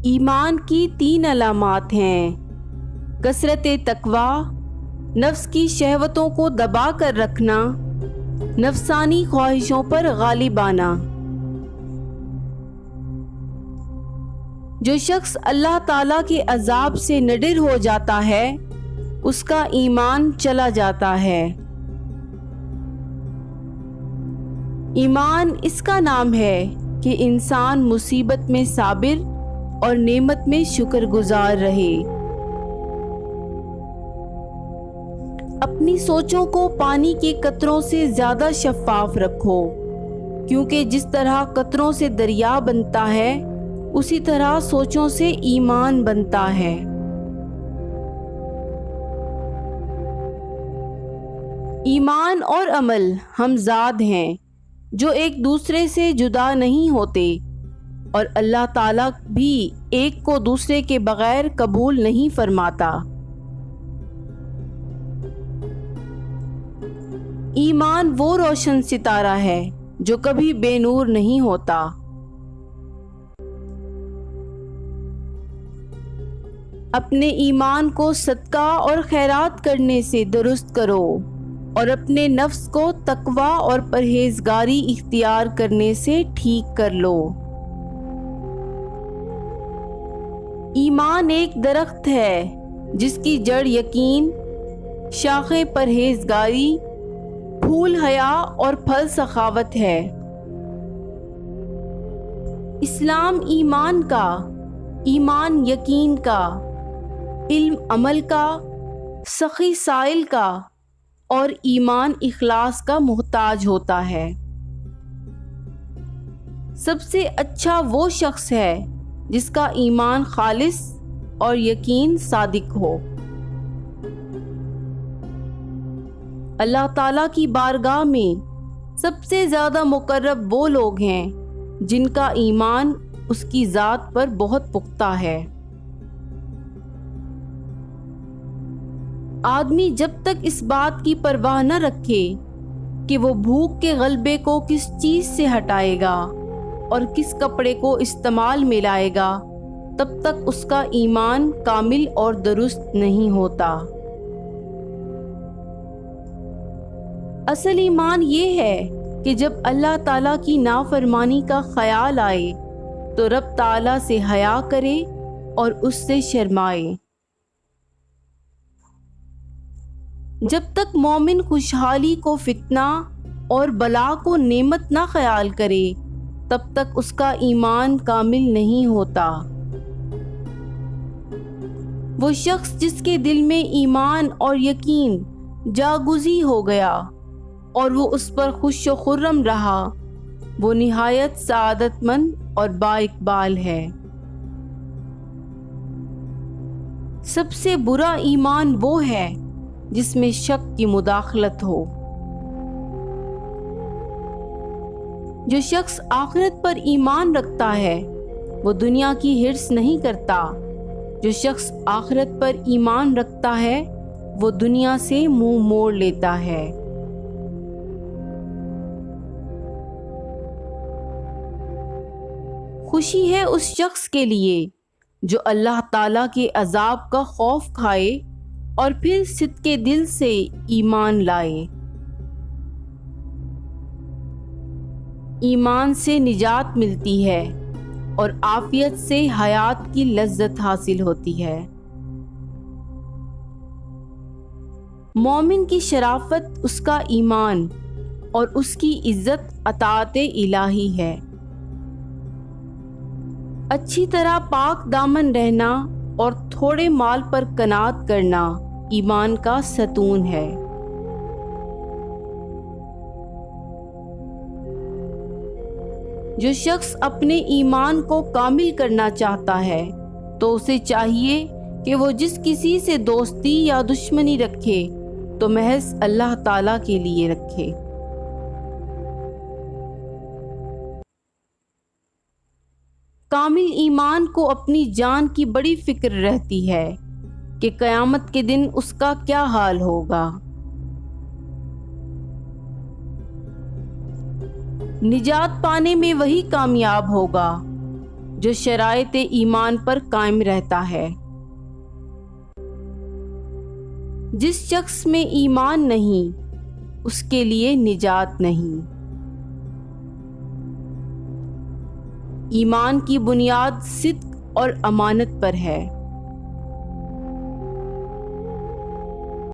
ایمان کی 3 علامات ہیں: کثرت تقوی، نفس کی شہوتوں کو دبا کر رکھنا، نفسانی خواہشوں پر غالب آنا۔ جو شخص اللہ تعالیٰ کے عذاب سے نڈر ہو جاتا ہے اس کا ایمان چلا جاتا ہے۔ ایمان اس کا نام ہے کہ انسان مصیبت میں صابر اور نعمت میں شکر گزار رہے۔ اپنی سوچوں کو پانی کے قطروں سے زیادہ شفاف رکھو، کیونکہ جس طرح قطروں سے دریا بنتا ہے اسی طرح سوچوں سے ایمان بنتا ہے۔ ایمان اور عمل ہمزاد ہیں جو ایک دوسرے سے جدا نہیں ہوتے، اور اللہ تعالیٰ بھی ایک کو دوسرے کے بغیر قبول نہیں فرماتا۔ ایمان وہ روشن ستارہ ہے جو کبھی بے نور نہیں ہوتا۔ اپنے ایمان کو صدقہ اور خیرات کرنے سے درست کرو، اور اپنے نفس کو تقوی اور پرہیزگاری اختیار کرنے سے ٹھیک کر لو۔ ایمان ایک درخت ہے جس کی جڑ یقین، شاخیں پرہیزگاری، پھول حیا اور پھل سخاوت ہے۔ اسلام ایمان کا، ایمان یقین کا، علم عمل کا، سخی سائل کا اور ایمان اخلاص کا محتاج ہوتا ہے۔ سب سے اچھا وہ شخص ہے جس کا ایمان خالص اور یقین صادق ہو۔ اللہ تعالیٰ کی بارگاہ میں سب سے زیادہ مقرب وہ لوگ ہیں جن کا ایمان اس کی ذات پر بہت پختہ ہے۔ آدمی جب تک اس بات کی پرواہ نہ رکھے کہ وہ بھوک کے غلبے کو کس چیز سے ہٹائے گا اور کس کپڑے کو استعمال میں لائے گا، تب تک اس کا ایمان کامل اور درست نہیں ہوتا۔ اصل ایمان یہ ہے کہ جب اللہ تعالیٰ کی نافرمانی کا خیال آئے تو رب تعالیٰ سے حیا کرے اور اس سے شرمائے۔ جب تک مومن خوشحالی کو فتنہ اور بلا کو نعمت نہ خیال کرے تب تک اس کا ایمان کامل نہیں ہوتا۔ وہ شخص جس کے دل میں ایمان اور یقین جاگزی ہو گیا اور وہ اس پر خوش و خرم رہا، وہ نہایت سعادت مند اور با اقبال ہے۔ سب سے برا ایمان وہ ہے جس میں شک کی مداخلت ہو۔ جو شخص آخرت پر ایمان رکھتا ہے وہ دنیا کی ہرس نہیں کرتا۔ جو شخص آخرت پر ایمان رکھتا ہے وہ دنیا سے منہ موڑ لیتا ہے۔ خوشی ہے اس شخص کے لیے جو اللہ تعالیٰ کے عذاب کا خوف کھائے اور پھر صدقے دل سے ایمان لائے۔ ایمان سے نجات ملتی ہے اور عافیت سے حیات کی لذت حاصل ہوتی ہے۔ مومن کی شرافت اس کا ایمان اور اس کی عزت اطاعت الہی ہے۔ اچھی طرح پاک دامن رہنا اور تھوڑے مال پر قناعت کرنا ایمان کا ستون ہے۔ جو شخص اپنے ایمان کو کامل کرنا چاہتا ہے تو اسے چاہیے کہ وہ جس کسی سے دوستی یا دشمنی رکھے تو محض اللہ تعالیٰ کے لیے رکھے۔ کامل ایمان کو اپنی جان کی بڑی فکر رہتی ہے کہ قیامت کے دن اس کا کیا حال ہوگا۔ نجات پانے میں وہی کامیاب ہوگا جو شرائط ایمان پر قائم رہتا ہے۔ جس شخص میں ایمان نہیں اس کے لیے نجات نہیں۔ ایمان کی بنیاد صدق اور امانت پر ہے۔